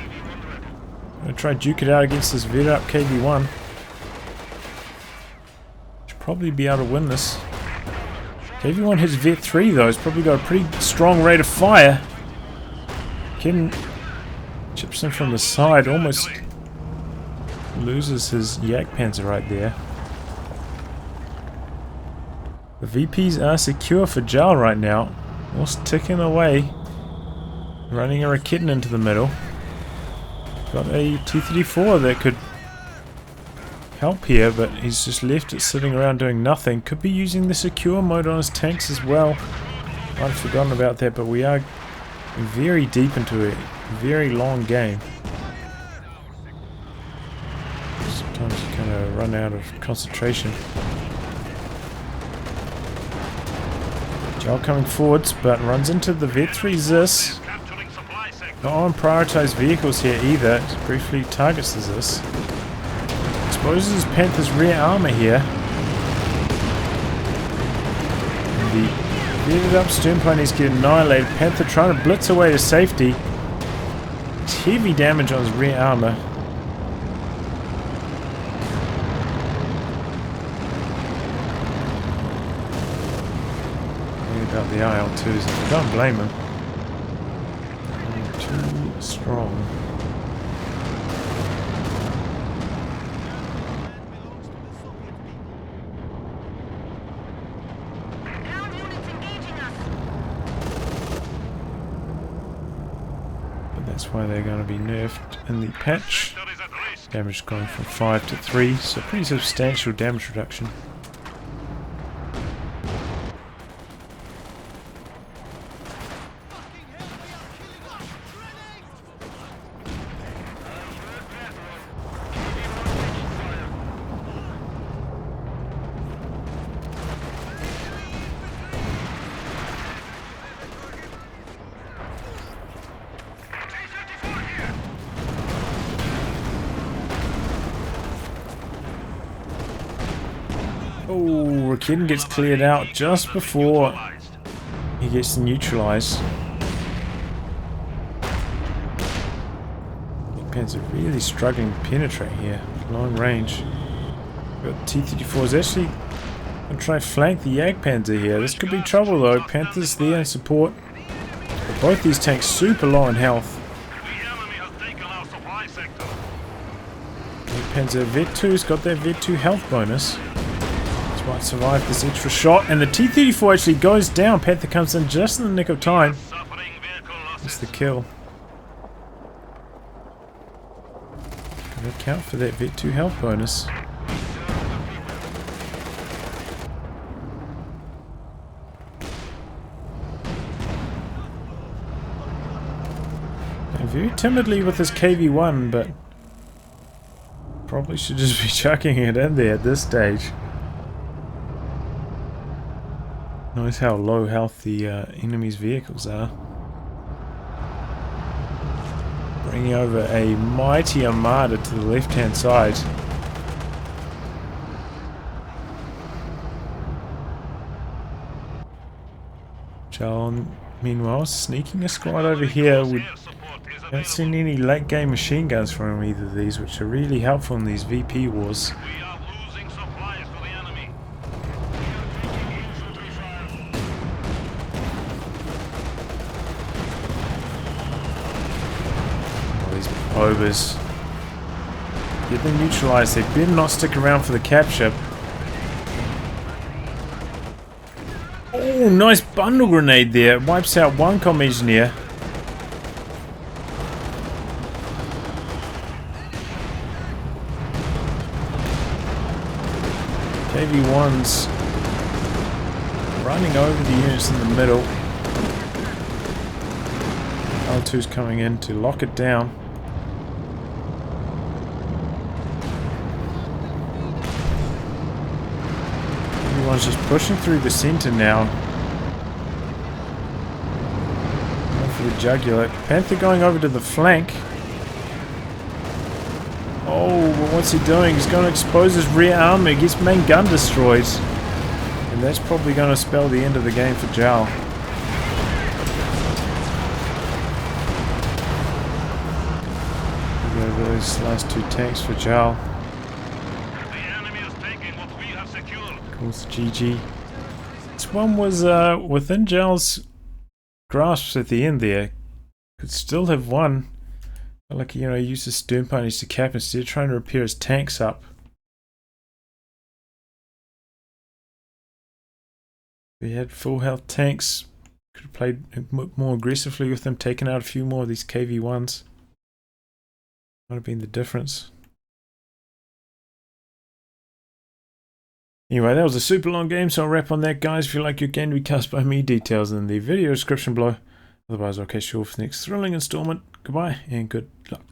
S1: Going to try duke it out against this vet up KV-1. Should probably be able to win this. KV-1 hits vet 3 though, he's probably got a pretty strong rate of fire. Ken chips in from the side, almost loses his Jagdpanzer right there. The VPs are secure for Jarl right now. Norsk ticking away. Running a Rakitten into the middle. Got a T-34 that could help here, but he's just left it sitting around doing nothing. Could be using the secure mode on his tanks as well. Might have forgotten about that, but we are very deep into a very long game. Sometimes you kind of run out of concentration. Jarl coming forwards, but runs into the Vet 3 Zis. Not on prioritized vehicles here either. Just briefly targets the Zis. Exposes Panther's rear armor here. And the vetted up stern ponies get annihilated. Panther trying to blitz away to safety. It's heavy damage on his rear armor. About the IL-2s, I don't blame him. They're too strong. But that's why they're going to be nerfed in the patch. Damage going from 5 to 3, so pretty substantial damage reduction. Oh, Rakitten gets cleared out just before he gets neutralized. Panzer really struggling to penetrate here. Long range. But T-34 is actually going to try and flank the Jagdpanzer here. This could be trouble though. Panther's there in support. But both these tanks super low in health. Jagdpanzer Vet 2's got that Vet 2 health bonus. Might survive this extra shot, and the T-34 actually goes down. Panther comes in just in the nick of time. That's the kill. Gotta account for that Vet 2 health bonus. very timidly with his KV-1, but probably should just be chucking it in there at this stage. Notice how low health the enemy's vehicles are. Bringing over a mighty armada to the left-hand side. Jarl, meanwhile, sneaking a squad over here. We don't see any late game machine guns from either of these, which are really helpful in these VP wars.
S2: We are losing supplies for the enemy.
S1: Oh, these overs. Get them neutralized. They better not stick around for the capture. Oh, nice bundle grenade there. Wipes out one comm engineer. KV-1's running over the units in the middle. L2's coming in to lock it down. Everyone's just pushing through the center now. Going for the jugular. Panther going over to the flank. Oh, but what's he doing? He's going to expose his rear armor. He gets main gun destroyed. And that's probably going to spell the end of the game for Jarl. Look over those last two tanks for Jarl.
S2: The enemy is taking what we have secured.
S1: Of course, GG. This one was within Jarl's grasp at the end there. Could still have won. Like, you know, he used his stern ponies to cap instead of trying to repair his tanks up. If he had full health tanks, could have played more aggressively with them, taken out a few more of these KV-1s. Might have been the difference. Anyway, that was a super long game, so I'll wrap on that, guys. If you like your game to be cast by me, details in the video description below. Otherwise, I'll catch you all for the next thrilling installment. Goodbye and good luck.